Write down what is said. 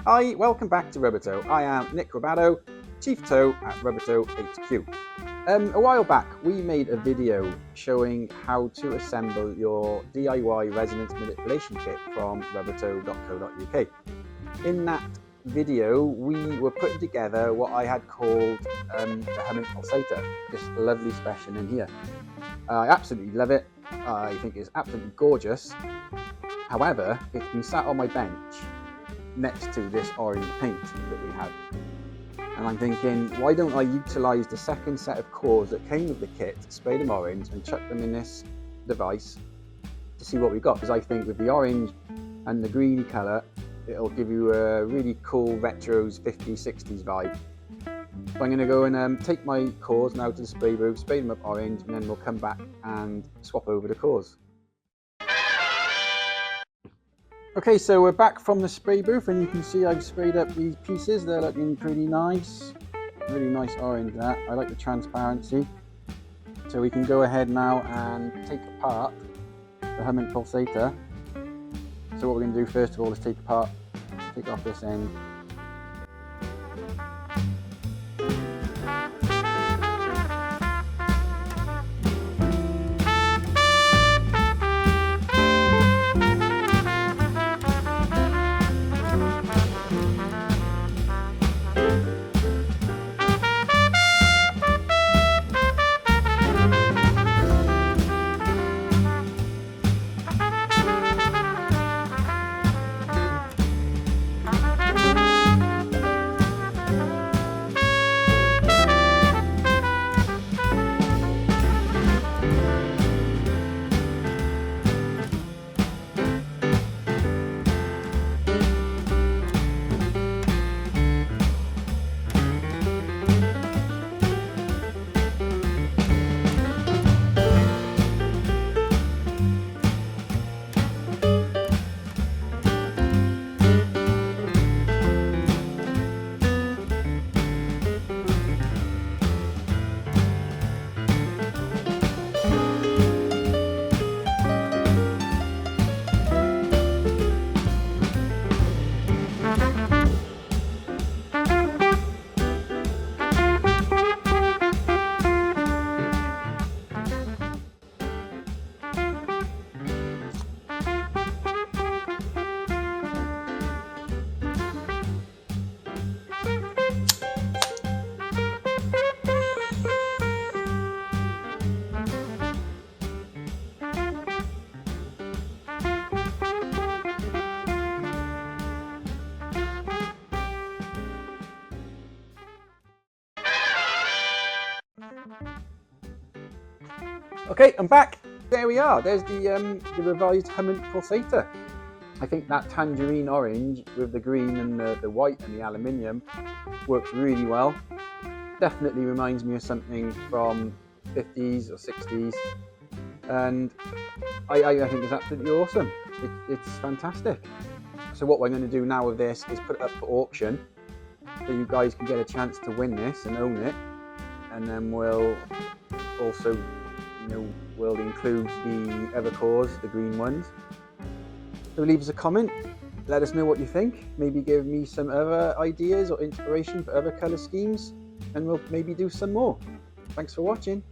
Hi, welcome back to Rubbertoe. I am Nick Rabato, Chief Toe at Rubbertoe HQ. A while back, we made a video showing how to assemble your DIY resonance manipulation kit from rubbertoe.co.uk. In that video, we were putting together what I had called the Hum Mint Pulsator, this lovely specimen in here. I absolutely love it. I think it's absolutely gorgeous. However, it's been sat on my bench next to this orange paint that we had, and I'm thinking, why don't I utilise the second set of cores that came with the kit, spray them orange and chuck them in this device to see what we've got, because I think with the orange and the greeny colour it'll give you a really cool retros 50s 60s vibe. So I'm going to go and take my cores now to the spray booth, spray them up orange, and then we'll come back and swap over the cores. Okay, so we're back from the spray booth, and you can see I've sprayed up these pieces. They're looking pretty nice. Really nice orange, that. I like the transparency. So we can go ahead now and take apart the Hum Mint Pulsator. So what we're going to do first of all is take off this end. Okay, I'm back. There we are. There's the revised Hum Mint Pulsator. I think that tangerine orange with the green and the white and the aluminium works really well. Definitely reminds me of something from 50s or 60s, and I think it's absolutely awesome. It's fantastic. So what we're going to do now with this is put it up for auction, so you guys can get a chance to win this and own it, and then we'll also we'll include the other cores, the green ones. So leave us a comment, let us know what you think, maybe give me some other ideas or inspiration for other colour schemes, and we'll maybe do some more. Thanks for watching.